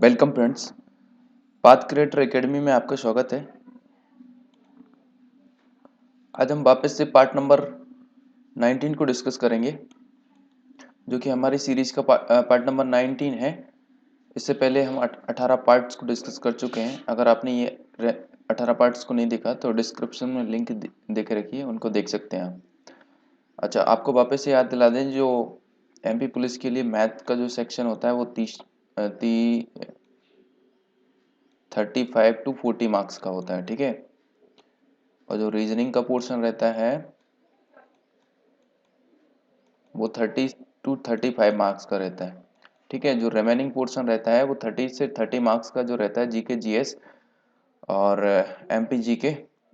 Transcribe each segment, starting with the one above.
Welcome friends, path creator academy में आपका स्वागत है। आज हम वापस से पार्ट नंबर 19 को डिस्कस करेंगे, जो कि हमारी सीरीज का पार्ट नंबर 19 है। इससे पहले हम 18 पार्ट्स को डिस्कस कर चुके हैं। अगर आपने ये 18 पार्ट्स को नहीं देखा तो डिस्क्रिप्शन में लिंक दे के रखिए, उनको देख सकते हैं आप। अच्छा, आपको वापस से याद दिला दें, जो एमपी पुलिस के लिए मैथ का जो सेक्शन होता है वो 35 टू 40 मार्क्स का होता है, ठीक है। और जो रीजनिंग का पोर्शन रहता है वो 30 टू 35 मार्क्स का रहता है, ठीक है। जो रिमेनिंग पोर्शन रहता है वो 30 से 30 मार्क्स का जो रहता है जीके जीएस और एमपी जीके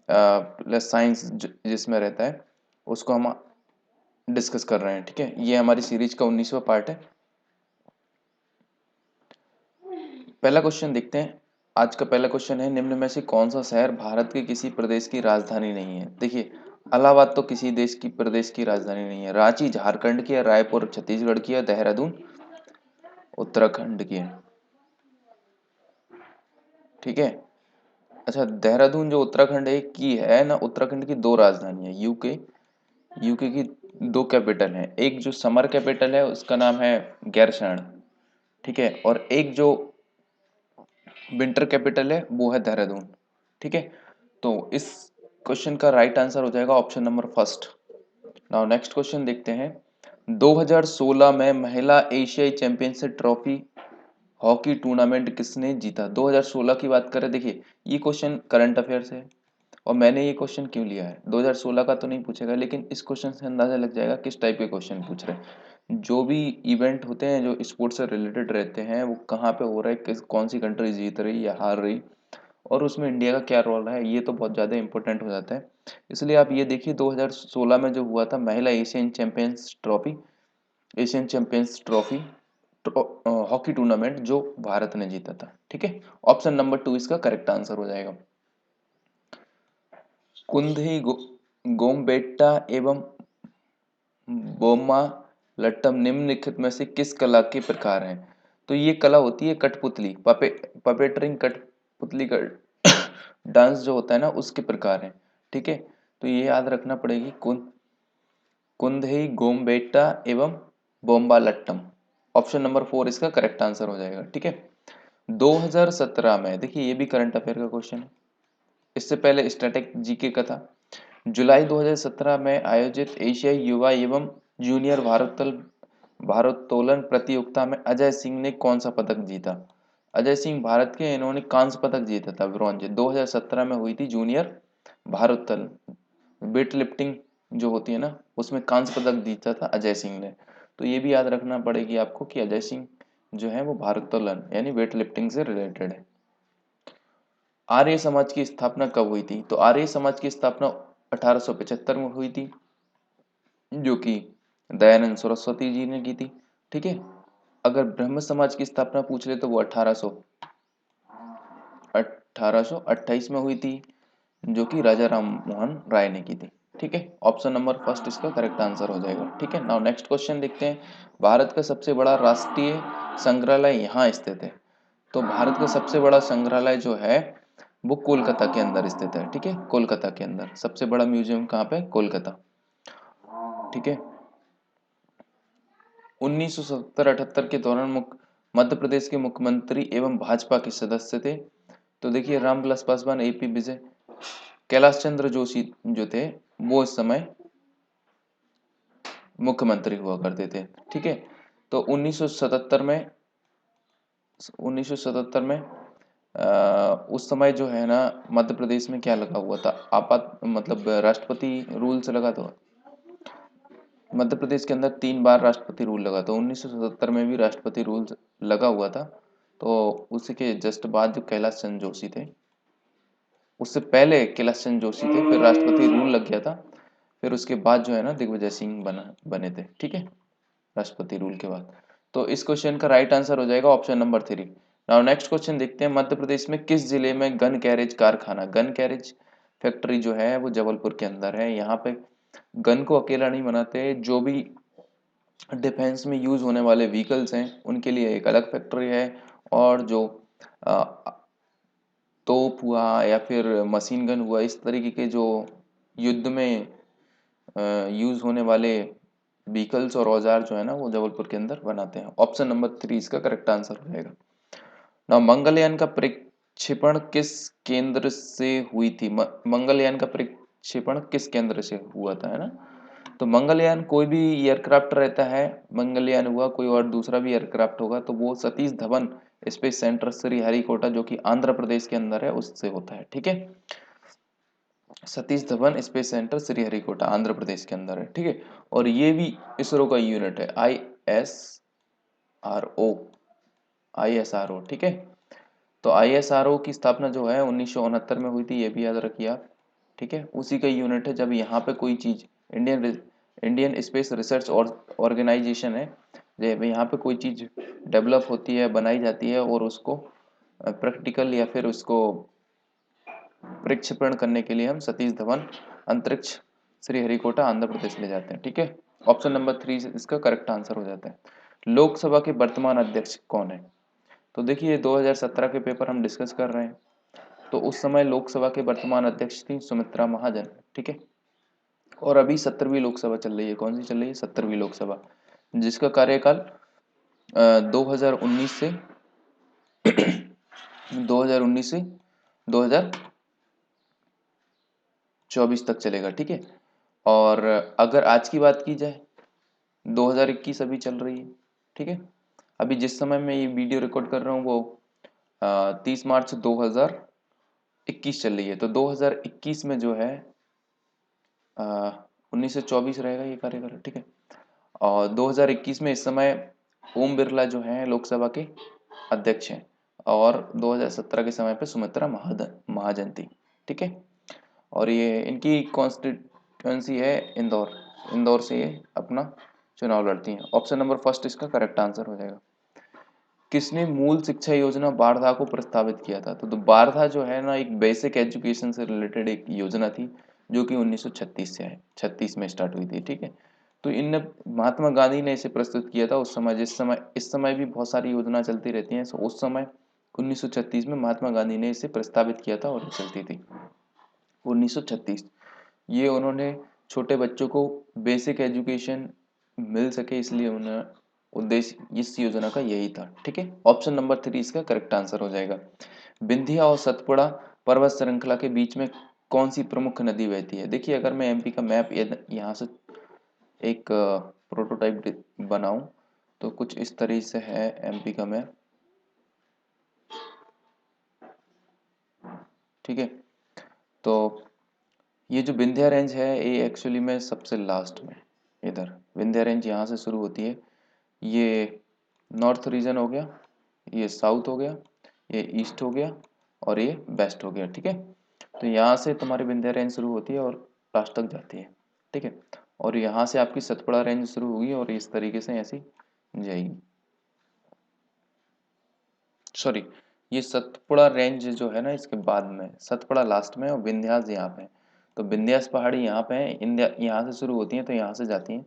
प्लस साइंस जिसमें रहता है, उसको हम डिस्कस कर रहे हैं, ठीक है। ये हमारी सीरीज का 19वां पार्ट है। पहला क्वेश्चन देखते हैं। आज का पहला क्वेश्चन है, निम्न में से कौन सा शहर भारत के किसी प्रदेश की राजधानी नहीं है। देखिए, इलाहाबाद तो किसी देश की प्रदेश की राजधानी नहीं है। रांची झारखंड की है, रायपुर छत्तीसगढ़ की है, देहरादून उत्तराखंड की है, ठीक है। अच्छा, देहरादून जो उत्तराखंड की है ना, उत्तराखंड की दो राजधानी है। यूके की दो कैपिटल है। एक जो समर कैपिटल है उसका नाम है गैरसैंण, ठीक है। और एक जो विंटर कैपिटल है वो है देहरादून, ठीक है। तो इस क्वेश्चन का राइट आंसर हो जाएगा option number first. Now next question देखते हैं। 2016 में महिला एशियाई चैंपियनशिप ट्रॉफी हॉकी टूर्नामेंट किसने जीता। 2016 की बात करें, देखिए ये क्वेश्चन करंट अफेयर से है। और मैंने ये क्वेश्चन क्यों लिया है, 2016 का तो नहीं पूछेगा, लेकिन इस क्वेश्चन से अंदाजा लग जाएगा किस टाइप के क्वेश्चन पूछ रहे हैं। जो भी इवेंट होते हैं जो स्पोर्ट्स से रिलेटेड रहते हैं, वो कहाँ पे हो रहा है, कौन सी कंट्री जीत रही या हार रही, और उसमें इंडिया का क्या रोल है, ये तो बहुत ज़्यादा इंपॉर्टेंट हो जाता है। इसलिए आप ये देखिए, 2016 में जो हुआ था महिला Asian champions trophy hockey tournament, जो भारत ने जीता था, ठीक है। ऑप्शन नंबर 2 इसका करेक्ट आंसर हो जाएगा। कुंदही गोमबेट्टा एवं बोम्मा लट्टम निम्नलिखित में से किस कला के प्रकार हैं। तो ये कला होती है कठपुतली, पपेटरिंग, कठपुतली का डांस जो होता है ना, उसके प्रकार है, ठीक है। तो ये याद रखना पड़ेगी, कुंदही गोमबेट्टा एवं बोम्बा लट्टम। ऑप्शन नंबर 4 इसका करेक्ट आंसर हो जाएगा, ठीक है। 2017 में, देखिए ये भी करंट अफेयर का क्वेश्चन है, इससे पहले स्टैटिक जीके का था। जुलाई 2017 में आयोजित एशियाई युवा एवं जूनियर भारोत्तोलन प्रतियोगिता में अजय सिंह ने कौन सा पदक जीता। अजय सिंह भारत के, इन्होंने कांस्य पदक जीता था, ब्रॉन्ज। 2017 में हुई थी जूनियर भारोत्तोलन, वेट लिफ्टिंग जो होती है ना, उसमें कांस्य पदक जीता था अजय सिंह ने। तो ये भी याद रखना पड़ेगी आपको कि अजय सिंह जो है वो भारोत्तोलन यानी वेट लिफ्टिंग से रिलेटेड है। आर्य समाज की स्थापना कब हुई थी। तो आर्य समाज की स्थापना 1875 में हुई थी, जो कि दयानंद सरस्वती जी ने की थी, ठीक है। अगर ब्रह्म समाज की स्थापना पूछ ले तो वो 1828 में हुई थी, जो कि राजा राम मोहन राय ने की थी, ठीक है। ऑप्शन नंबर फर्स्ट इसका करेक्ट आंसर हो जाएगा, ठीक है। नाउ नेक्स्ट क्वेश्चन देखते हैं। भारत का सबसे बड़ा राष्ट्रीय संग्रहालय यहाँ स्थित है। तो भारत का सबसे बड़ा संग्रहालय जो है वो कोलकाता के अंदर स्थित है, ठीक है। कोलकाता के अंदर सबसे बड़ा म्यूजियम कहाँ पे, कोलकाता, ठीक है। 1970-78 के दौरान मध्य प्रदेश के मुख्यमंत्री एवं भाजपा के सदस्य थे। तो देखिए, रामविलास पासवान, एपी विजय, कैलाश चंद्र जोशी जो थे वो इस समय मुख्यमंत्री हुआ करते थे, ठीक है। तो 1977 में उस समय जो है ना, मध्य प्रदेश में क्या लगा हुआ था, आपात मतलब राष्ट्रपति रूल से लगा। तो मध्य प्रदेश के अंदर 3 बार राष्ट्रपति रूल लगा, तो 1977 में भी राष्ट्रपति रूल लगा हुआ था। तो उसी के जस्ट बाद जो कैलाश चंद्र जोशी थे, उससे पहले कैलाश चंद्र जोशी थे, फिर राष्ट्रपति रूल लग गया था, फिर उसके बाद जो है ना दिग्विजय सिंह बने थे, ठीक है, राष्ट्रपति रूल के बाद। तो इस क्वेश्चन का राइट आंसर हो जाएगा option number 3। Now next question देखते हैं। मध्य प्रदेश में किस जिले में गन कैरेज कारखाना, गन कैरेज फैक्ट्री जो है वो जबलपुर के अंदर है। यहाँ पे गन को अकेला नहीं बनाते, जो भी डिफेंस में यूज होने वाले व्हीकल्स हैं उनके लिए एक अलग फैक्ट्री है, और जो तोप हुआ या फिर मशीन गन हुआ, इस तरीके के जो युद्ध में यूज होने वाले व्हीकल्स और औजार जो है ना, वो जबलपुर के अंदर बनाते हैं। ऑप्शन नंबर 3 इसका करेक्ट आंसर हो जाएगा। ना मंगलयान का प्रक्षेपण किस केंद्र से हुई थी? मंगलयान का प्रक्षेपण किस केंद्र से हुआ था, है ना? तो मंगलयान कोई भी एयरक्राफ्ट रहता है, मंगलयान हुआ कोई और दूसरा भी एयरक्राफ्ट होगा, तो वो सतीश धवन स्पेस सेंटर श्रीहरिकोटा जो कि आंध्र प्रदेश के अंदर है उससे होता है। ठीक है, सतीश धवन स्पेस सेंटर श्रीहरिकोटा आंध्र प्रदेश के अंदर है। ठीक है, और ये भी इसरो का यूनिट है, ISRO। ठीक है, तो ISRO की स्थापना जो है 1969 में हुई थी, ये भी याद रखिए आप। ठीक है, उसी का यूनिट है। जब यहाँ पे कोई चीज इंडियन स्पेस रिसर्च और ऑर्गेनाइजेशन है, जब यहाँ पे कोई चीज डेवलप होती है, बनाई जाती है, और उसको प्रैक्टिकल या फिर उसको प्रक्षेपण करने के लिए हम सतीश धवन अंतरिक्ष श्रीहरिकोटा आंध्र प्रदेश ले जाते हैं। ठीक है, ऑप्शन नंबर 3 इसका करेक्ट आंसर हो जाता है। लोकसभा के वर्तमान अध्यक्ष कौन है? तो देखिए 2017 के पेपर हम डिस्कस कर रहे हैं, तो उस समय लोकसभा के वर्तमान अध्यक्ष थी सुमित्रा महाजन। ठीक है, और अभी 17वीं लोकसभा चल रही है। कौन सी चल रही है? 17वीं लोकसभा, जिसका कार्यकाल 2019 से 2019 से 2024 तक चलेगा। ठीक है, और अगर आज की बात की जाए 2021 अभी चल रही है। ठीक है, अभी जिस समय मैं ये वीडियो रिकॉर्ड कर रहा हूँ वो 30 मार्च 2021 चल रही है। तो 2021 में जो है 19 से 24 रहेगा ये कार्यकाल। ठीक है, और 2021 में इस समय ओम बिरला जो है लोकसभा के अध्यक्ष हैं, और 2017 के समय पे सुमित्रा महाजन थी। ठीक है, और ये इनकी कॉन्स्टिट्यूएंसी है इंदौर, इंदौर से ये अपना चुनाव लड़ती हैं। ऑप्शन नंबर फर्स्ट इसका करेक्ट आंसर हो जाएगा। किसने मूल शिक्षा योजना वार्धा को प्रस्तावित किया था? तो वार्धा जो है ना, एक बेसिक एजुकेशन से रिलेटेड एक योजना थी जो कि 1936 से है, 36 में स्टार्ट हुई थी। ठीक है, तो इन महात्मा गांधी ने इसे प्रस्तुत किया था उस समय, जिस समय इस समय भी बहुत सारी योजना चलती रहती हैं, उस समय 1936 में महात्मा गांधी ने इसे प्रस्तावित किया था और चलती थी 1936। ये उन्होंने छोटे बच्चों को बेसिक एजुकेशन मिल सके, इसलिए उन्हें उद्देश्य इस योजना का यही था। ठीक है, ऑप्शन नंबर 3 इसका करेक्ट आंसर हो जाएगा। विंध्या और सतपुड़ा पर्वत श्रृंखला के बीच में कौन सी प्रमुख नदी बहती है? देखिए अगर मैं एमपी का मैप यहाँ से एक प्रोटोटाइप बनाऊं तो कुछ इस तरीके से है एमपी का मैप। ठीक है, तो ये जो विंध्या रेंज है ये एक्चुअली में सबसे लास्ट में, इधर विंध्या रेंज यहाँ से शुरू होती है। ये नॉर्थ रीजन हो गया, ये साउथ हो गया, ये ईस्ट हो गया, और ये वेस्ट हो गया। ठीक है, तो यहाँ से तुम्हारी विंध्या रेंज शुरू होती है और लास्ट तक जाती है। ठीक है, और यहाँ से आपकी सतपुड़ा रेंज शुरू होगी और इस तरीके से ऐसी जाएगी। सॉरी, ये सतपुड़ा रेंज जो है ना इसके बाद में, सतपुड़ा लास्ट में और विंध्यास यहाँ पे है। तो विंध्यास पहाड़ी यहाँ पे है, इंडिया यहाँ से शुरू होती है तो यहाँ से जाती है।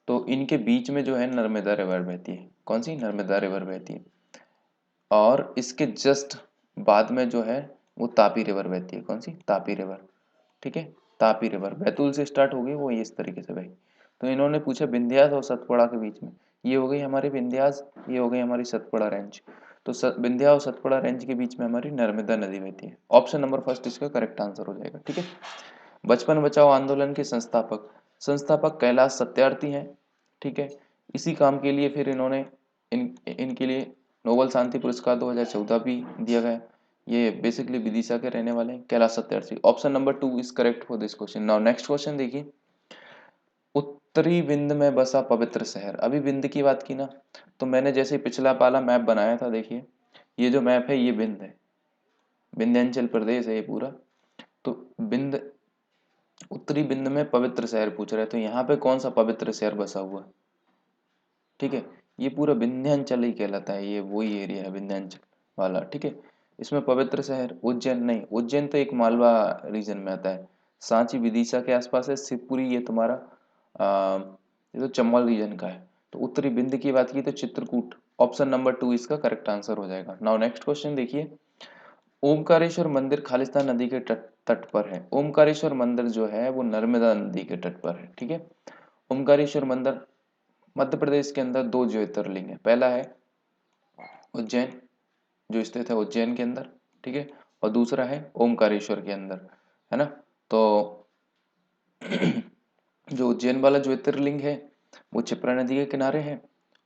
तो इनके बीच में जो है नर्मदा रिवर बहती है। कौन सी? नर्मदा रिवर बहती है। और इसके जस्ट बाद में जो है वो तापी रिवर बहती है। कौन सी? तापी रिवर। ठीक है, तापी रिवर बैतूल से स्टार्ट होगी, वो इस तरीके से बही। तो इन्होंने पूछा विंध्यास और सतपुड़ा के बीच में, ये हो गई हमारी विंध्यास, ये हो गई हमारी सतपुड़ा रेंज। तो विंध्या और सतपुड़ा रेंज के बीच में हमारी नर्मदा नदी बहती है। ऑप्शन नंबर फर्स्ट इसका करेक्ट आंसर हो जाएगा। ठीक है, बचपन बचाओ आंदोलन के संस्थापक संस्थापक कैलाश सत्यार्थी हैं। ठीक है, इसी काम के लिए फिर इन्होंने इनके लिए नोबेल शांति पुरस्कार 2014 भी दिया गया। ये बेसिकली विदिशा के रहने वाले हैं, Kailash Satyarthi. Option number 2 is correct for this question. Now next question देखिए, उत्तरी विंध्य में बसा पवित्र शहर। अभी विंध्य की बात की ना, तो मैंने जैसे पिछला वाला मैप बनाया था, देखिए ये जो मैप है ये विंध्य है, विंध्यांचल प्रदेश है ये पूरा। तो विंध्य, उत्तरी विंध्य में पवित्र शहर पूछ रहे हैं, तो यहाँ पे कौन सा पवित्र शहर बसा हुआ है? ठीक है, ये पूरा विंध्यांचल ही कहलाता है, ये वही एरिया है विंध्यांचल वाला। ठीक है, इसमें पवित्र शहर उज्जैन नहीं, उज्जैन तो एक मालवा रीजन में आता है। सांची विदिशा के आसपास है। शिवपुरी ये तुम्हारा ये तो चंबल रीजन का है। तो उत्तरी विंध्य की बात की तो चित्रकूट ऑप्शन नंबर 2 इसका करेक्ट आंसर हो जाएगा। नाउ नेक्स्ट क्वेश्चन देखिए, ओमकारेश्वर मंदिर खालिस्तान नदी के तट तट पर है। ओमकारेश्वर मंदिर जो है वो नर्मदा नदी के तट पर है, ठीक है। ओमकारेश्वर मंदिर मध्य प्रदेश के अंदर दो ज्योतिर्लिंग है, पहला है उज्जैन जो स्थित है उज्जैन के अंदर, ठीक है, और दूसरा है ओमकारेश्वर के अंदर, है ना। तो जो उज्जैन वाला ज्योतिर्लिंग है वो क्षिप्रा नदी के किनारे है,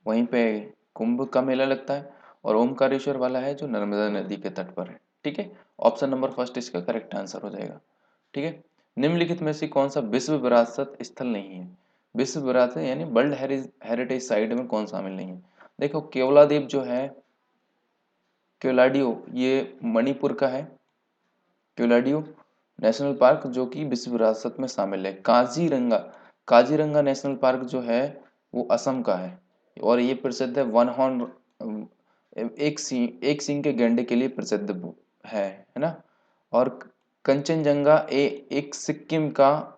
वहीं पे कुंभ का मेला लगता है, और ओमकारेश्वर वाला है जो नर्मदा नदी के तट पर है, ठीक है। ऑप्शन नंबर फर्स्ट इसका करेक्ट आंसर हो जाएगा, ठीक है। निम्नलिखित में से कौन सा विश्व विरासत स्थल नहीं है? विश्व विरासत यानी वर्ल्ड हेरिटेज साइट में कौन शामिल नहीं है? देखो केवलादेव जो है, केवलाडियो, ये मणिपुर का है, केवलाडियो नेशनल पार्क जो कि विश्व विरासत में शामिल है। काजीरंगा, काजीरंगा नेशनल पार्क जो है वो असम का है, और ये प्रसिद्ध है वन हॉर्न, एक सींग के गैंडे के लिए प्रसिद्ध है ना। और कंचनजंगा एक सिक्किम का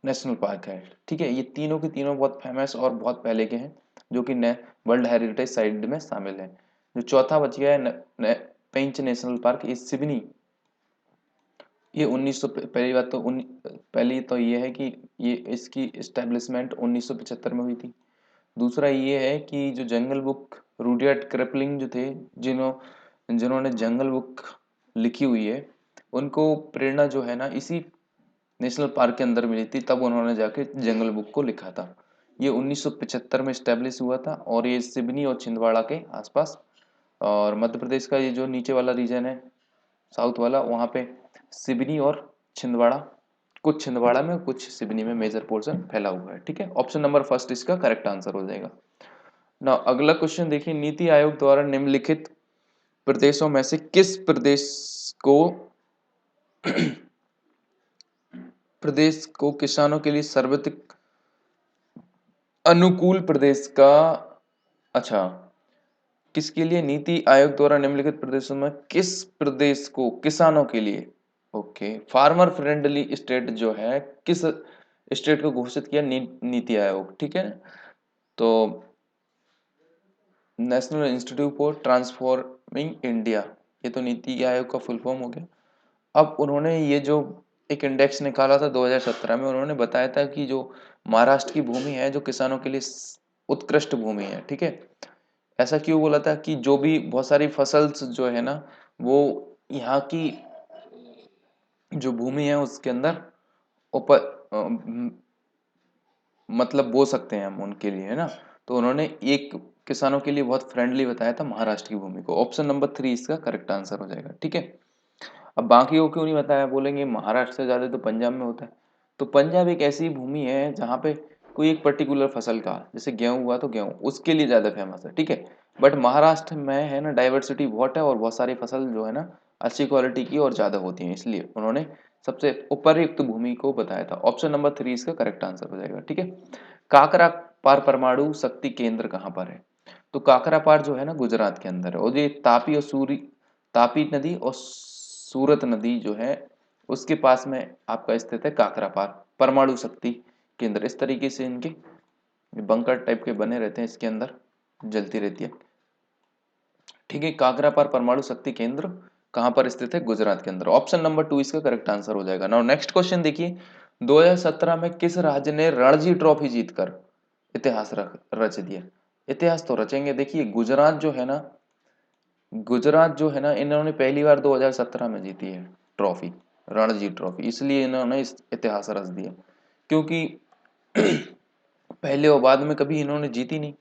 नेशनल पार्क है, ठीक है। ये तीनों के तीनों बहुत फेमस और बहुत पहले के हैं, जो कि वर्ल्ड हेरिटेज साइट में शामिल है। जो चौथा बच गया है पेंच नेशनल पार्क, ये सिडनी, ये 1900, पहली बात तो पहली तो ये है कि ये इसकी इस्टेब्लिशमेंट 1975 में हुई थी। दूसरा ये है कि जो जंगल बुक रूडयार्ड किपलिंग जो थे, जिन्होंने जंगल बुक लिखी हुई है, उनको प्रेरणा जो है ना इसी नेशनल पार्क के अंदर मिली थी, तब उन्होंने जाके जंगल बुक को लिखा था। ये 1975 में स्टैब्लिश हुआ था, और ये सिवनी और छिंदवाड़ा के आसपास, और मध्य प्रदेश का ये जो नीचे वाला रीजन है साउथ वाला, वहाँ पे सिवनी और छिंदवाड़ा, कुछ छिंदवाड़ा में कुछ सिवनी में मेजर पोर्शन फैला हुआ है, ठीक है। ऑप्शन नंबर फर्स्ट इसका करेक्ट आंसर हो जाएगा। ना अगला क्वेश्चन देखिए, नीति आयोग द्वारा निम्नलिखित प्रदेशों में से किस प्रदेश को किसानों के लिए सर्वाधिक अनुकूल प्रदेश का, अच्छा, किसके लिए नीति आयोग द्वारा निम्नलिखित प्रदेशों में किस प्रदेश को किसानों के लिए, ओके, फार्मर फ्रेंडली स्टेट जो है, किस स्टेट को घोषित किया नीति आयोग, ठीक है। तो national institute for transforming India, ये तो नीति आयोग का फुल फॉर्म हो गया। अब उन्होंने ये जो एक इंडेक्स निकाला था 2017 में, उन्होंने बताया था कि जो महाराष्ट्र की भूमि है जो किसानों के लिए उत्कृष्ट भूमि है, ठीक है। ऐसा क्यों बोला था कि जो भी बहुत सारी फसल जो है ना, वो यहाँ की जो भूमि है उसके अंदर ऊपर मतलब बो सकते हैं हम उनके लिए, है ना। तो उन्होंने एक किसानों के लिए बहुत फ्रेंडली बताया था महाराष्ट्र की भूमि को। ऑप्शन नंबर 3 इसका करेक्ट आंसर हो जाएगा, ठीक है। अब बाकी को क्यों नहीं बताया, बोलेंगे महाराष्ट्र से ज्यादा तो पंजाब में होता है। तो पंजाब एक ऐसी भूमि है जहाँ पे कोई एक पर्टिकुलर फसल का, जैसे गेहूं हुआ तो गेहूं उसके लिए ज्यादा फेमस है, ठीक है। बट महाराष्ट्र में है ना डाइवर्सिटी बहुत है, और बहुत सारी फसल जो है ना अच्छी क्वालिटी की और ज्यादा होती है, इसलिए उन्होंने सबसे उपरयुक्त भूमि को बताया था। ऑप्शन नंबर 3 इसका करेक्ट आंसर हो जाएगा, ठीक है। काकरा पार परमाणु शक्ति केंद्र कहाँ पर है? तो काकरा पार जो है ना गुजरात के अंदर है, और ये तापी नदी और सूरत नदी जो है उसके पास में आपका स्थित है काकरा पार परमाणु शक्ति केंद्र। इस तरीके से इनके बंकर टाइप के बने रहते हैं, इसके अंदर जलती रहती है, ठीक है। काकरा पार परमाणु शक्ति केंद्र कहां पर स्थित है? गुजरात के अंदर। ऑप्शन नंबर 2 इसका करेक्ट आंसर हो जाएगा। नाउ नेक्स्ट क्वेश्चन देखिए, 2017 में किस राज्य ने रणजी ट्रॉफी जीतकर इतिहास रच दिया? इतिहास तो रचेंगे, देखिए गुजरात जो है ना इन्होंने पहली बार 2017 में जीती है ट्रॉफी, रणजी ट्रॉफी, इसलिए इन्होंने इस इतिहास रच दिया, क्योंकि पहले और बाद में कभी इन्होंने जीती नहीं।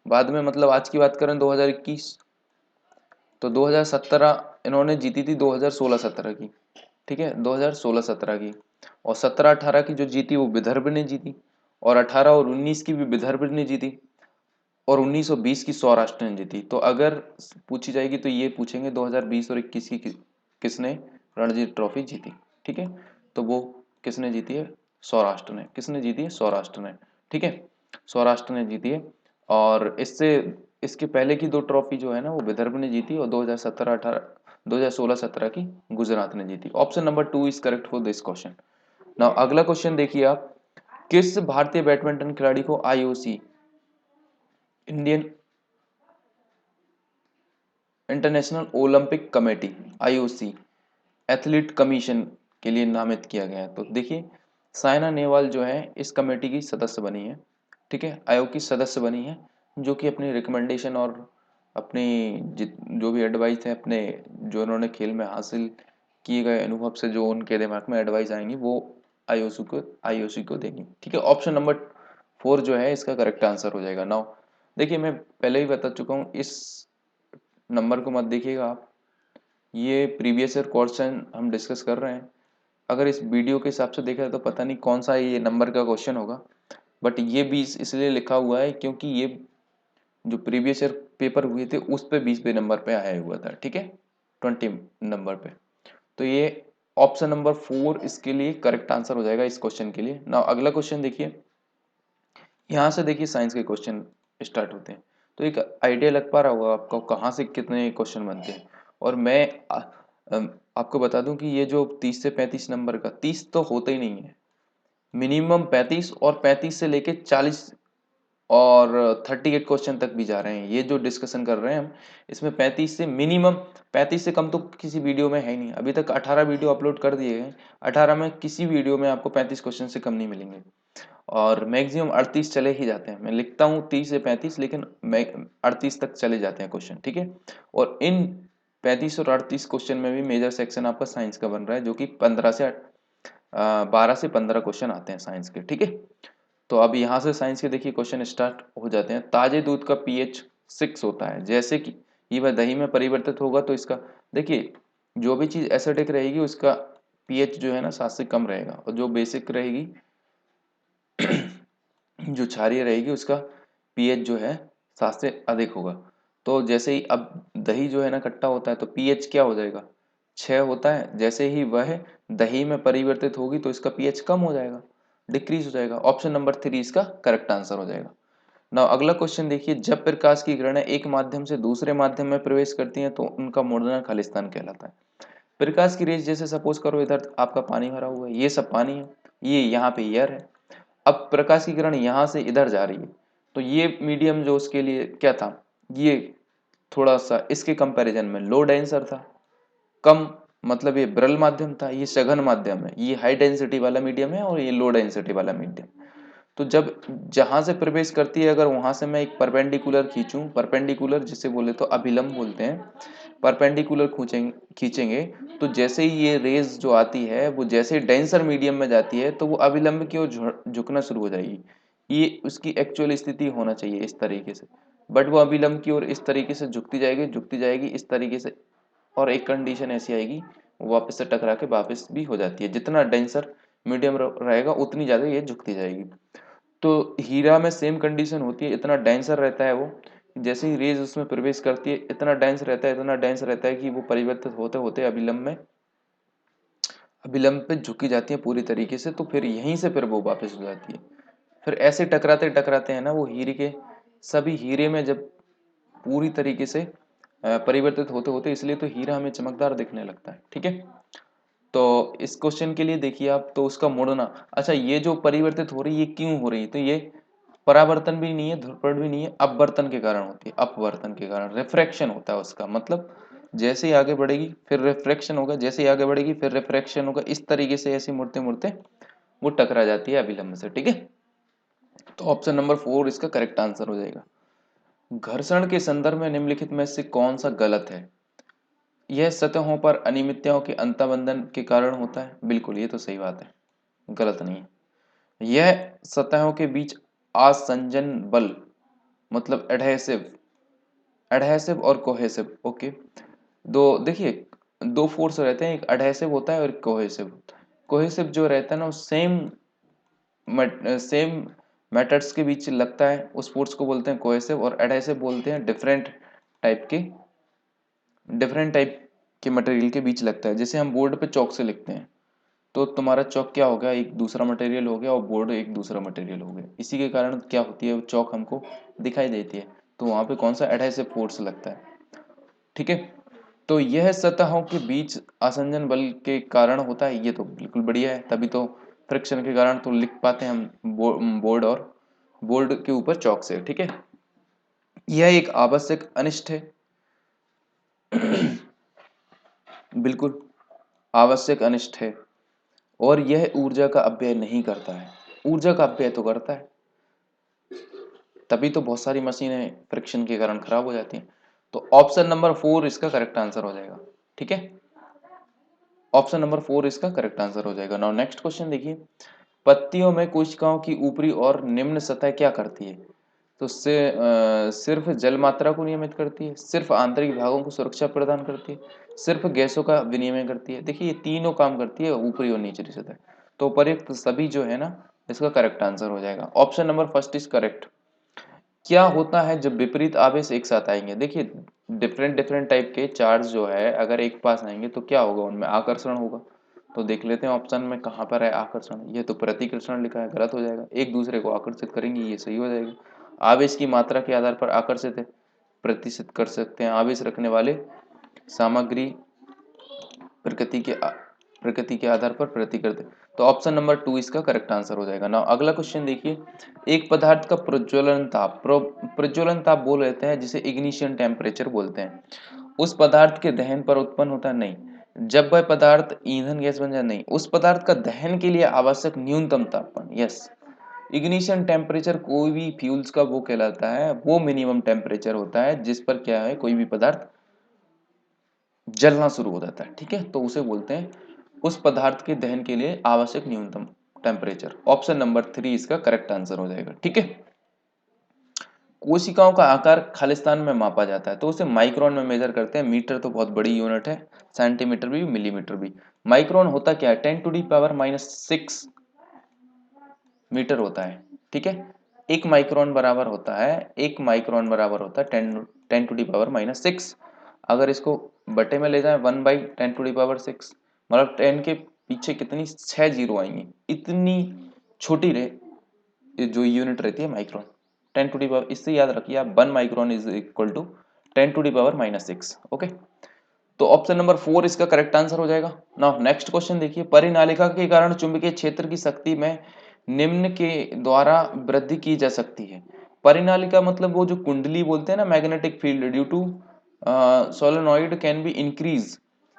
बाद में मतलब आज की बात करें 2021, तो 2017 इन्होंने जीती थी 2016-17 की, ठीक है, 2016-17 की। और 17-18 की जो जीती वो विदर्भ ने जीती, और 18 और 19 की भी विदर्भ ने जीती, और 19 और 20 की सौराष्ट्र ने जीती। तो अगर पूछी जाएगी तो ये पूछेंगे 2020 और 21 की किसने रणजी ट्रॉफी जीती, ठीक है। तो वो किसने जीती है? सौराष्ट्र ने। किसने जीती है? सौराष्ट्र ने, ठीक है, सौराष्ट्र ने जीती है। और इसके पहले की दो ट्रॉफी जो है ना वो विदर्भ ने जीती, और 2016-17 की गुजरात ने जीती। Option number 2 is correct for this question. Now अगला क्वेश्चन देखिए आप, किस भारतीय बैडमिंटन खिलाड़ी को IOC Indian international Olympic committee IOC athlete commission के लिए नामित किया गया है। तो देखिए साइना नेहवाल जो है इस कमेटी की सदस्य बनी है, ठीक है, आयोग की सदस्य बनी है, जो कि अपनी रिकमेंडेशन और अपनी जो भी एडवाइस है अपने जो उन्होंने खेल में हासिल किए गए अनुभव से जो उनके दिमाग में एडवाइस आएंगी वो आईओसी को देंगी, ठीक है। ऑप्शन नंबर 4 जो है इसका करेक्ट आंसर हो जाएगा। नाउ देखिए मैं पहले ही बता चुका हूँ, इस नंबर को मत देखिएगा आप, ये प्रीवियस ईयर क्वेश्चन हम डिस्कस कर रहे हैं। अगर इस वीडियो के हिसाब से देखा जाए तो पता नहीं कौन सा ये नंबर का क्वेश्चन होगा, बट ये 20 इसलिए लिखा हुआ है क्योंकि ये जो प्रीवियस ईयर पेपर हुए थे उस पे 20 नंबर पे आया हुआ था, ठीक है, 20 नंबर पे। तो ये ऑप्शन नंबर 4 इसके लिए करेक्ट आंसर हो जाएगा इस क्वेश्चन के लिए। नाउ अगला क्वेश्चन देखिए, यहाँ से देखिए साइंस के क्वेश्चन स्टार्ट होते हैं, तो एक आइडिया लग पा रहा होगा आपको कहाँ से कितने क्वेश्चन बनते हैं। और मैं आपको बता दूं कि ये जो 30 से 35 नंबर का, 30 तो होता ही नहीं है, मिनिमम 35 और 35 से लेके 40 और 38 क्वेश्चन तक भी जा रहे हैं। ये जो डिस्कशन कर रहे हैं हम, इसमें 35 से मिनिमम, 35 से कम तो किसी वीडियो में है ही नहीं। अभी तक 18 वीडियो अपलोड कर दिए गए, 18 में किसी वीडियो में आपको 35 क्वेश्चन से कम नहीं मिलेंगे, और मैक्सिमम 38 चले ही जाते हैं। मैं लिखता हूँ 30 से 35, लेकिन 38 तक चले जाते हैं क्वेश्चन, ठीक है। और इन 35 और 38 क्वेश्चन में भी मेजर सेक्शन आपका साइंस का बन रहा है, जो कि 12 से 15 क्वेश्चन आते हैं साइंस के, ठीक है। तो अब यहाँ से साइंस के देखिए क्वेश्चन स्टार्ट हो जाते हैं। ताजे दूध का पीएच 6 होता है, जैसे कि ये वह दही में परिवर्तित होगा तो इसका, देखिए जो भी चीज़ एसिडिक रहेगी उसका पीएच जो है ना 7 से कम रहेगा, और जो बेसिक रहेगी जो क्षारीय रहेगी उसका पीएच जो है 7 से अधिक होगा। तो जैसे ही अब दही जो है ना खट्टा होता है तो पीएच क्या हो जाएगा, 6 होता है। जैसे ही वह दही में परिवर्तित होगी तो इसका पीएच कम हो जाएगा, डिक्रीज हो जाएगा। ऑप्शन नंबर 3 इसका करेक्ट आंसर हो जाएगा। नाउ अगला क्वेश्चन देखिए, जब प्रकाश की किरणें एक माध्यम से दूसरे माध्यम में प्रवेश करती हैं तो उनका मुड़ना खालिस्तान कहलाता है। प्रकाश की रेस, जैसे सपोज करो इधर आपका पानी भरा हुआ है, ये सब पानी है, ये यहाँ पे एयर है। अब प्रकाश की किरण यहाँ से इधर जा रही है, तो ये मीडियम जो उसके लिए क्या था, ये थोड़ा सा इसके कंपैरिजन में लो डेंसर था, कम, मतलब ये ब्रल माध्यम था, ये सघन माध्यम है, ये हाई डेंसिटी वाला मीडियम है और ये लो डेंसिटी वाला मीडियम। तो जब जहां से प्रवेश करती है, अगर वहां से मैं एक परपेंडिकुलर खींचूं, परपेंडिकुलर जिसे बोले तो अभिलंब बोलते हैं, परपेंडिकुलर खींचेंगे तो जैसे ही ये रेज जो आती है वो जैसे डेंसर मीडियम में जाती है तो वो अभिलंब की ओर झुकना शुरू हो जाएगी। ये उसकी एक्चुअल स्थिति होना चाहिए इस तरीके से, बट वो अभिलंब की ओर इस तरीके से झुकती जाएगी इस तरीके से, और एक कंडीशन ऐसी आएगी वो वापस से टकरा के वापस भी हो जाती है। जितना डेंसर मीडियम रहेगा उतनी ज़्यादा ये झुकती जाएगी। तो हीरा में सेम कंडीशन होती है, इतना डेंसर रहता है वो, जैसे ही रेज उसमें प्रवेश करती है इतना डेंस रहता है, इतना डेंस रहता है कि वो परिवर्तित होते होते अभिलंब पे झुकी जाती है पूरी तरीके से, तो फिर यहीं से फिर वो वापस हो जाती है। फिर ऐसे टकराते टकराते हैं ना वो हीरे के, सभी हीरे में जब पूरी तरीके से परिवर्तित होते होते, इसलिए तो हीरा हमें चमकदार दिखने लगता है, ठीक है। तो इस क्वेश्चन के लिए देखिए आप, तो उसका मुड़ना, अच्छा ये जो परिवर्तित हो रही है ये क्यों हो रही है, तो ये परावर्तन भी नहीं है, ध्रुवपण भी नहीं है, अपवर्तन के कारण होती है, अपवर्तन के कारण रिफ्रैक्शन होता है उसका मतलब, जैसे ही आगे बढ़ेगी फिर रिफ्रैक्शन होगा, जैसे ही आगे बढ़ेगी फिर रिफ्रैक्शन होगा, इस तरीके से ऐसे मुड़ते मुड़ते वो टकरा जाती है अभिलंब से, ठीक है। तो ऑप्शन नंबर 4 इसका करेक्ट आंसर हो जाएगा। घर्षण के संदर्भ में निम्नलिखित में से कौन सा गलत है, यह सतहों पर अनियमितताओं के अंतर्बंधन के कारण होता है, बिल्कुल ये तो सही बात है, गलत नहीं है। यह सतहों के बीच आसंजन बल, मतलब एडहेसिव, एडहेसिव और कोहेसिव, ओके। दो देखिए, दो फोर्स रहते हैं, एक एडहेसिव होता है और एक कोहेसिव। कोहेसिव जो रहता है ना वो सेम मेटल्स के बीच लगता है, उस फोर्स को बोलते हैं कोहेसिव, और एडहेसिव बोलते हैं डिफरेंट टाइप के मटेरियल के बीच लगता है। जैसे हम बोर्ड पे चौक से लिखते हैं, तो तुम्हारा चौक क्या हो गया, एक दूसरा मटेरियल हो गया, और बोर्ड एक दूसरा मटेरियल हो गया, इसी के कारण क्या होती है वो चौक हमको दिखाई देती है, तो वहां पे कौन सा एडहेसिव फोर्स लगता है, ठीक है। तो यह सतहों के बीच आसंजन बल के कारण होता है, ये तो बिल्कुल बढ़िया है, तभी तो फ्रिक्शन के कारण तो लिख पाते हैं हम बोर्ड और बोर्ड के ऊपर चौक से, ठीक है। यह एक आवश्यक अनिष्ट है, बिल्कुल आवश्यक अनिष्ट है और यह ऊर्जा का अपव्यय नहीं करता है। ऊर्जा का अपव्यय तो करता है, तभी तो बहुत सारी मशीनें फ्रिक्शन के कारण खराब हो जाती हैं। तो ऑप्शन नंबर 4 इसका करेक्ट आंसर हो जाएगा। ठीक है, ऑप्शन नंबर 4 इसका करेक्ट आंसर हो जाएगा। नाउ नेक्स्ट क्वेश्चन देखिए, पत्तियों में कोशिकाओं की ऊपरी और निम्न सतह क्या करती है? तो सिर्फ जल मात्रा को नियमित करती है, सिर्फ आंतरिक भागों को सुरक्षा प्रदान करती है, सिर्फ गैसों का विनिमय करती है। देखिए ये तीनों काम करती है, ऊपरी और निचली सतह। तो उपर्युक्त सभी जो है ना, इसका करेक्ट आंसर हो जाएगा। Option number first is correct. क्या होता है जब विपरीत आवेश एक साथ आएंगे? देखिए डिफरेंट डिफरेंट टाइप के चार्ज जो है अगर एक पास आएंगे तो क्या होगा, उनमें आकर्षण होगा। तो देख लेते हैं ऑप्शन में कहाँ पर है आकर्षण। ये तो प्रतिकर्षण लिखा है, गलत हो जाएगा। एक दूसरे को आकर्षित करेंगे, ये सही हो जाएगा। आवेश की मात्रा के आधार पर आकर्षित है, प्रतिशत कर सकते हैं। आवेश रखने वाले सामग्री प्रकृति के आधार पर प्रतिकृत। तो ऑप्शन नंबर 2 इसका करेक्ट आंसर हो जाएगा। ना अगला क्वेश्चन देखिए, एक पदार्थ का प्रज्वलन ताप बोल लेते हैं जिसे इग्निशन टेम्परेचर बोलते हैं, उस पदार्थ के दहन पर उत्पन्न होता है? नहीं। जब वह पदार्थ ईंधन गैस बन जाए? नहीं। उस पदार्थ का दहन के लिए आवश्यक न्यूनतम तापमान? यस। इग्निशन टेम्परेचर कोई भी फ्यूल्स का वो कहलाता है, वो मिनिमम टेम्परेचर होता है जिस पर क्या है, कोई भी पदार्थ जलना शुरू हो जाता है। ठीक है, तो उसे बोलते हैं उस पदार्थ के दहन के लिए आवश्यक न्यूनतम टेम्परेचर। ऑप्शन नंबर 3 इसका करेक्ट आंसर हो जाएगा। ठीक है, कोशिकाओं का आकार खालिस्तान में मापा जाता है तो उसे माइक्रोन में मेजर करते हैं। मीटर तो बहुत बड़ी यूनिट है, सेंटीमीटर भी, मिलीमीटर भी। माइक्रोन होता क्या है? 10⁻⁻⁶ मीटर होता है। ठीक है, एक माइक्रोन बराबर होता है, एक माइक्रोन बराबर होता है 10⁻⁻⁶। अगर इसको बटे में ले जाए 1/10⁻⁶, मतलब 10 के पीछे कितनी 6 जीरो आएंगे, इतनी छोटी जो यूनिट रहती है माइक्रोन। 10⁻, इससे याद रखिए आप, 1 micron is equal to 10⁻⁻⁶। Okay, तो ऑप्शन नंबर 4 इसका करेक्ट आंसर हो जाएगा। नाउ नेक्स्ट क्वेश्चन देखिए, परिनालिका के कारण चुंबकीय क्षेत्र की शक्ति में निम्न के द्वारा वृद्धि की जा सकती है। परिनालिका मतलब वो जो कुंडली बोलते हैं ना, magnetic field due to solenoid can be increase.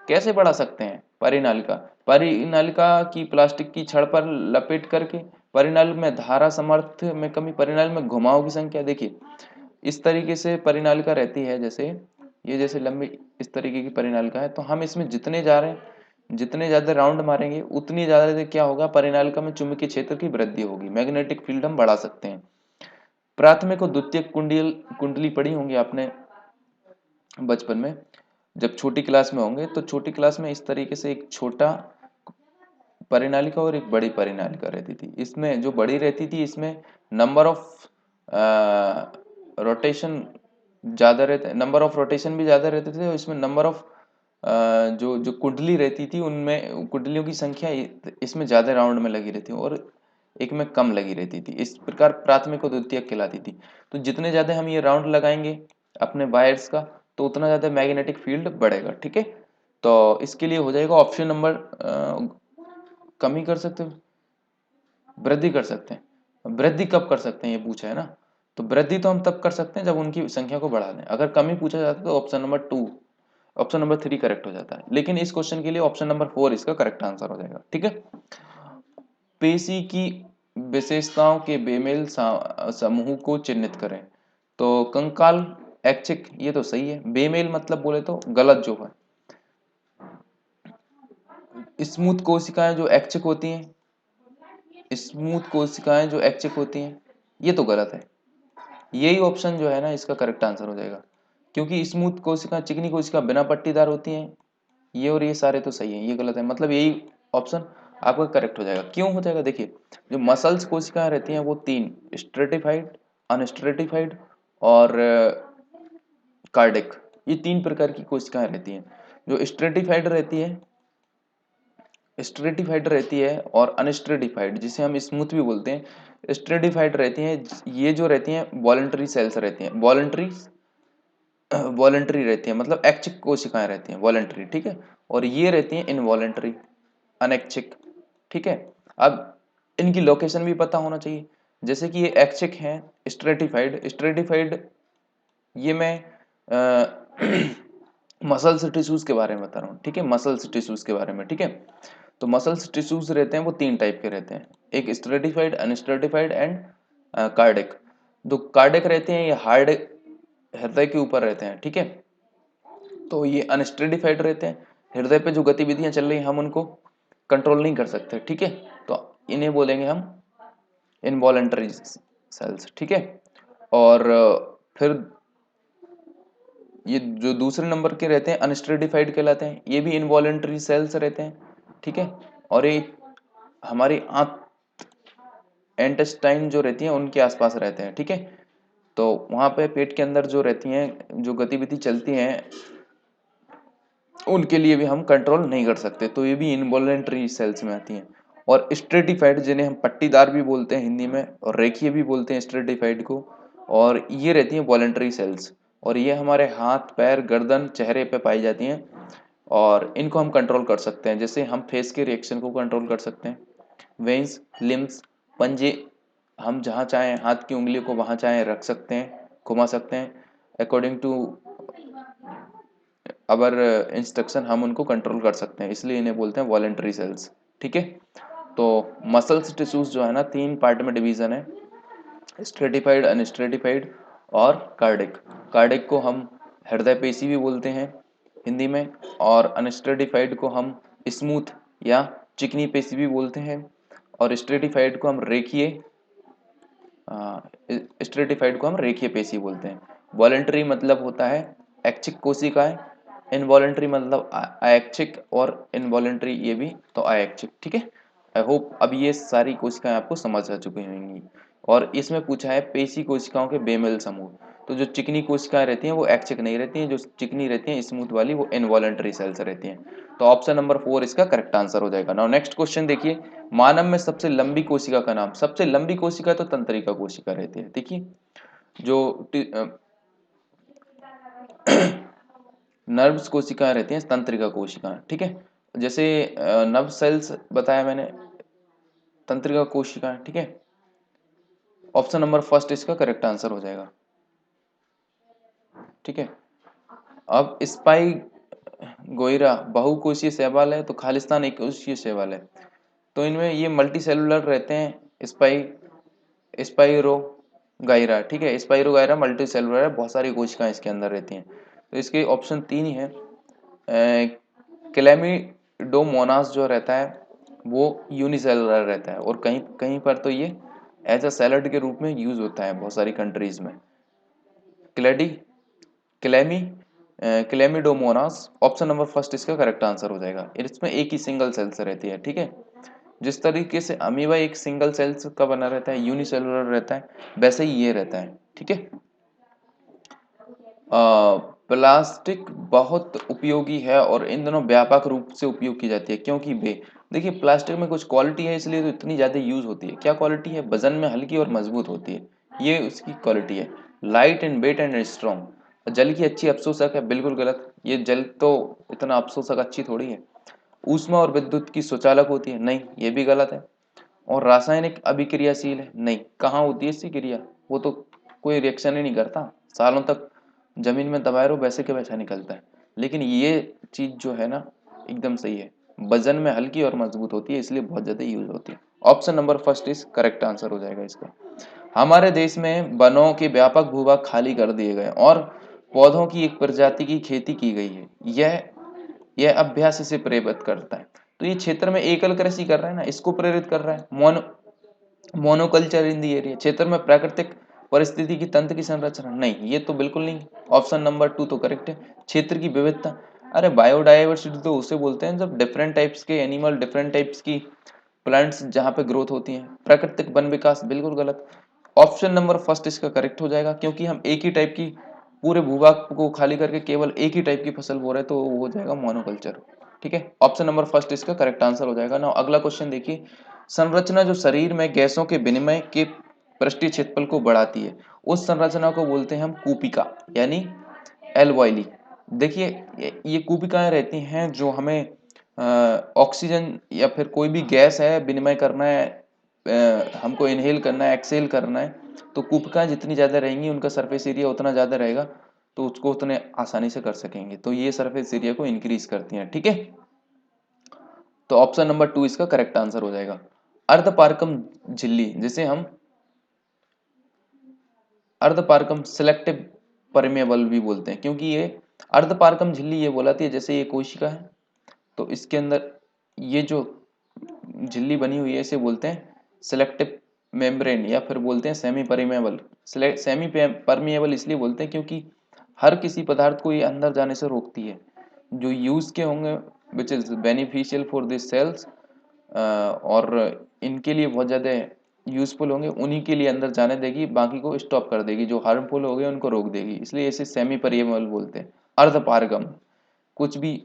कैसे बढ़ा सकते हैं परिनालिका? परिनालिका की प्लास्टिक की छड़ पर लपेट करके, परिनाल में धारा सामर्थ्य में कमी, परिनाल में घुमाव की संख्या। देखिए इस तरीके से परिनालिका रहती है, जैसे ये जैसे लंबी इस तरीके की परिनालिका है, तो हम इसमें जितने जा रहे हैं, जितने ज्यादा राउंड मारेंगे उतनी ज्यादा क्या होगा, परिनालिका में चुंबकीय क्षेत्र की वृद्धि होगी, मैग्नेटिक फील्ड हम बढ़ा सकते हैं। प्राथमिक और द्वितीयक कुंडली पढ़ी होंगी आपने बचपन में, जब छोटी क्लास में होंगे तो छोटी क्लास में इस तरीके से एक छोटा परिनालिका और एक बड़ी परिनालिका रहती थी। इसमें जो बड़ी रहती थी इसमें नंबर ऑफ रोटेशन ज़्यादा रहते, नंबर ऑफ रोटेशन भी ज़्यादा रहते थे, और इसमें नंबर ऑफ जो जो कुंडली रहती थी उनमें कुंडलियों की संख्या इसमें ज़्यादा राउंड में लगी रहती और एक में कम लगी रहती थी। इस प्रकार प्राथमिक और द्वितीयक कहलाती थी। तो जितने ज़्यादा हम ये राउंड लगाएंगे अपने वायर्स का, तो उतना ज़्यादा मैग्नेटिक फील्ड बढ़ेगा। ठीक है, तो इसके लिए हो जाएगा ऑप्शन नंबर, कम ही कर सकते हो, वृद्धि कर सकते हैं। वृद्धि कब कर सकते हैं ये पूछा है ना, तो वृद्धि तो हम तब कर सकते हैं जब उनकी संख्या को बढ़ा दें। अगर कम ही पूछा जाता है तो option number 2, option number 3 correct हो जाता है। लेकिन इस क्वेश्चन के लिए ऑप्शन नंबर 4 इसका करेक्ट आंसर हो जाएगा। ठीक है, पेशी की विशेषताओं के बेमेल समूह को चिन्हित करें। तो कंकाल, ऐच्छिक, ये तो सही है। बेमेल मतलब बोले तो गलत जो है, स्मूथ कोशिकाएं जो ऐच्छिक होती हैं, स्मूथ कोशिकाएं जो ऐच्छिक होती हैं, ये तो गलत है। यही ऑप्शन जो है ना इसका करेक्ट आंसर हो जाएगा, क्योंकि स्मूथ कोशिका, चिकनी कोशिका बिना पट्टीदार होती हैं। ये और ये सारे तो सही है, ये गलत है, मतलब यही ऑप्शन आपका करेक्ट हो जाएगा। क्यों हो जाएगा? देखिए जो मसल्स कोशिकाएं रहती हैं वो 3, स्ट्रेटिफाइड, अनस्ट्रेटिफाइड और कार्डिक, ये 3 प्रकार की कोशिकाएं रहती हैं। जो स्ट्रेटिफाइड रहती है और अनस्ट्रेटिफाइड, जिसे हम स्मूथ भी बोलते हैं, स्ट्रेटिफाइड रहती हैं, ये जो रहती हैं वॉलंटरी सेल्स रहती हैं, वॉलंटरी रहती हैं, मतलब ऐच्छिक कोशिकाएं रहती हैं वॉलंटरी। ठीक है, और ये रहती हैं इनवॉलंटरी, अनैच्छिक। ठीक है, अब इनकी लोकेशन भी पता होना चाहिए। जैसे कि ये ऐच्छिक हैं, स्ट्रेटिफाइड, ये मैं मसल्स टिश्यूज के बारे में बता रहा हूँ, ठीक है, मसल्स टिश्यूज के बारे में, ठीक है। तो मसल्स टिश्यूज रहते हैं वो 3 टाइप के रहते हैं, एक स्ट्रेटिफाइड, अनस्ट्रेटिफाइड एंड कार्डिक। जो कार्डिक रहते हैं ये हार्ड हृदय के ऊपर रहते हैं, ठीक है। तो ये अनस्ट्रेटिफाइड रहते हैं, हृदय पे जो गतिविधियां चल रही हैं हम उनको कंट्रोल नहीं कर सकते, ठीक है। तो इन्हें बोलेंगे हम इनवॉलेंटरी सेल्स, ठीक है। और फिर ये जो दूसरे नंबर के रहते हैं अनस्ट्रेटिफाइड कहलाते हैं, ये भी इनवॉलेंटरी सेल्स रहते हैं, ठीक है। और ये हमारी आंत इंटेस्टाइन जो रहती है उनके आसपास रहते हैं, ठीक है। तो वहां पे पेट के अंदर जो रहती हैं, जो गतिविधि चलती हैं, उनके लिए भी हम कंट्रोल नहीं कर सकते, तो ये भी इनवॉलेंटरी सेल्स में आती हैं। और स्ट्रेटिफाइड जिन्हें हम पट्टीदार भी बोलते हैं हिंदी में, और रेखीय भी बोलते हैं स्ट्रेटिफाइड को, और ये रहती हैं वॉलेंटरी सेल्स, और ये हमारे हाथ पैर गर्दन चेहरे पे पाई जाती हैं, और इनको हम कंट्रोल कर सकते हैं। जैसे हम फेस के रिएक्शन को कंट्रोल कर सकते हैं, वेन्स, लिम्स, पंजे, हम जहाँ चाहें हाथ की उंगली को वहाँ चाहें रख सकते हैं, घुमा सकते हैं, अकॉर्डिंग टू अवर इंस्ट्रक्शन हम उनको कंट्रोल कर सकते हैं, इसलिए इन्हें बोलते हैं वॉलेंटरी सेल्स, ठीक है। तो मसल्स टिश्यूज जो है ना 3 पार्ट में डिवीजन है, स्ट्रेटिफाइड, अनस्ट्रेटिफाइड और कार्डिक। कार्डिक को हम हृदय पेशी भी बोलते हैं हिंदी में, और अनस्ट्रेटिफाइड को हम स्मूथ या चिकनी पेशी भी बोलते हैं, और स्ट्रेटिफाइड को हम रेखीय स्ट्रेटिफाइड को हम रेखीय पेशी बोलते हैं। वॉलेंटरी मतलब होता है ऐच्छिक कोशिकाएं, इनवॉलेंटरी मतलब अऐच्छिक, और इनवॉलेंटरी ये भी तो अऐच्छिक, ठीक है। आई होप अब ये सारी कोशिकाएं आपको समझ आ चुकी होंगी। और इसमें पूछा है पेशी कोशिकाओं के बेमेल समूह। तो जो चिकनी कोशिकाएं रहती हैं वो ऐच्छिक नहीं रहती हैं, जो चिकनी रहती हैं स्मूथ वाली वो इनवॉलेंटरी सेल्स रहती हैं। तो ऑप्शन नंबर 4 इसका करेक्ट आंसर हो जाएगा। नाउ नेक्स्ट क्वेश्चन देखिए, मानव में सबसे लंबी कोशिका का नाम। सबसे लंबी कोशिका तो तंत्रिका कोशिका रहती है, देखिए जो नर्व्स कोशिकाएं रहती हैं तंत्रिका कोशिकाएं, ठीक है। जैसे नर्व सेल्स बताया मैंने, तंत्रिका कोशिकाएं, ठीक है। ऑप्शन नंबर फर्स्ट इसका करेक्ट आंसर हो जाएगा, ठीक है। अब स्पाई गोइरा बहुकोशीय शैवाल है, तो खालिस्तान एक कोशीय शैवाल है। तो इनमें ये मल्टी सेलुलर रहते हैं, स्पाइरो गायरा, ठीक है। स्पाइरो गायरा मल्टी सेलुलर है, बहुत सारी कोशिकाएं इसके अंदर रहती हैं। तो इसके ऑप्शन 3 ही है। क्लेमिडोमोनास जो रहता है वो यूनिसेलुलर रहता है, और कहीं कहीं पर तो ये एज अ सैलड के रूप में यूज होता है बहुत सारी कंट्रीज में। क्लेडी क्लेमी क्लेमिडोमोनास ऑप्शन नंबर फर्स्ट इसका करेक्ट आंसर हो जाएगा। इसमें एक ही सिंगल सेल से रहती है, ठीक है। जिस तरीके से अमीबा एक सिंगल सेल्स का बना रहता है, यूनिसेलुलर रहता है, वैसे ही ये रहता है, ठीक है। प्लास्टिक बहुत उपयोगी है और इन दिनों व्यापक रूप से उपयोग की जाती है, क्योंकि वे, देखिए प्लास्टिक में कुछ क्वालिटी है इसलिए तो इतनी ज़्यादा यूज होती है। क्या क्वालिटी है? वजन में हल्की और मजबूत होती है, ये उसकी क्वालिटी है। Light and weight and strong, जल की अच्छी अवशोषक है, बिल्कुल गलत, ये जल तो इतना अवशोषक अच्छी थोड़ी है। ऊष्मा और विद्युत की सुचालक होती है, नहीं ये भी गलत है। और रासायनिक अभिक्रियाशील है, नहीं, कहाँ होती है इसकी क्रिया, वो तो कोई रिएक्शन ही नहीं करता, सालों तक जमीन में दबाए रहो वैसे के वैसा निकलता है। लेकिन ये चीज जो है ना एकदम सही है, वजन में हल्की और मजबूत होती है, इसलिए बहुत ज्यादा यूज होती है। Option number first is correct answer हो जाएगा इसका। हमारे देश में वनों के व्यापक भूभाग खाली कर दिए गए और पौधों की एक प्रजाति की खेती की गई है, यह अभ्यास इसे प्रेरित करता है। तो ये क्षेत्र में एकल कृषि कर रहा है ना, इसको प्रेरित कर रहा है। मोनोकल्चर इन दी एरिया, क्षेत्र में प्राकृतिक परिस्थिति की तंत्र की संरचना, नहीं ये तो बिल्कुल नहीं। ऑप्शन नंबर 2 तो करेक्ट है। क्षेत्र की विविधता, अरे बायोडाइवर्सिटी तो उसे बोलते हैं जब डिफरेंट टाइप्स के एनिमल, डिफरेंट टाइप्स की प्लांट्स जहाँ पे ग्रोथ होती है। प्राकृतिक वन विकास, बिल्कुल गलत। ऑप्शन नंबर फर्स्ट इसका करेक्ट हो जाएगा, क्योंकि हम एक ही टाइप की पूरे भूभाग को खाली करके केवल एक ही टाइप की फसल बो रहे हैं, तो वो हो जाएगा मोनोकल्चर, ठीक है। ऑप्शन नंबर फर्स्ट इसका करेक्ट आंसर हो जाएगा ना। अगला क्वेश्चन देखिए, संरचना जो शरीर में गैसों के विनिमय के पृष्ठीय क्षेत्रफल को बढ़ाती है, उस संरचना को बोलते हैं हम कूपिका, यानी एल्वॉयली। देखिए ये कूपिकाएं रहती हैं जो हमें ऑक्सीजन या फिर कोई भी गैस है विनिमय करना है, हमको इनहेल करना है, एक्सहेल करना है, तो कूपिकाएं जितनी ज़्यादा रहेंगी उनका सरफेस एरिया उतना ज़्यादा रहेगा, तो उसको उतने आसानी से कर सकेंगे। तो ये सरफेस एरिया को इंक्रीज करती हैं, ठीक है। तो ऑप्शन नंबर 2 इसका करेक्ट आंसर हो जाएगा। अर्धपारकम झिल्ली, जिसे हम अर्धपारकम सिलेक्टिव परमेबल भी बोलते हैं, क्योंकि ये अर्धपारकम झिल्ली ये बोलाती है, जैसे ये कोशिका है तो इसके अंदर ये जो झिल्ली बनी हुई है इसे बोलते हैं सिलेक्टिव मेम्ब्रेन, या फिर बोलते हैं सेमी परमेबल। सेमी परमेबल इसलिए बोलते हैं क्योंकि हर किसी पदार्थ को ये अंदर जाने से रोकती है। जो यूज के होंगे which is beneficial for this cells, और इनके लिए बहुत ज़्यादा यूजफुल होंगे उन्हीं के लिए अंदर जाने देगी, बाकी को स्टॉप कर देगी, जो हार्मफुल हो गए उनको रोक देगी, इसलिए इसे सेमी परमेबल बोलते हैं। अर्धपारगम, कुछ भी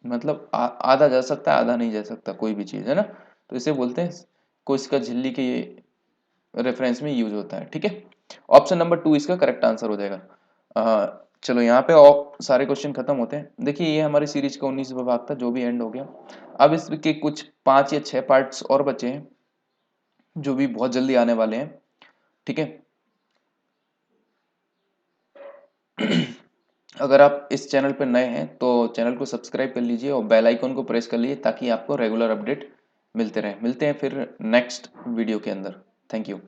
मतलब आधा जा सकता है आधा नहीं जा सकता, कोई भी चीज़ है ना, तो इसे बोलते हैं कोशिका झिल्ली के रेफरेंस में यूज होता है, ठीक है। ऑप्शन नंबर 2 इसका करेक्ट आंसर हो जाएगा। चलो यहाँ पे सारे क्वेश्चन खत्म होते हैं। देखिए ये हमारी सीरीज का 19वां भाग था जो भी एंड हो गया। अब इसके कुछ 5 या 6 पार्ट्स और बचे हैं जो भी बहुत जल्दी आने वाले हैं, ठीक है। अगर आप इस चैनल पर नए हैं तो चैनल को सब्सक्राइब कर लीजिए और बेल आइकन को प्रेस कर लीजिए ताकि आपको रेगुलर अपडेट मिलते रहे। मिलते हैं फिर नेक्स्ट वीडियो के अंदर। Thank you.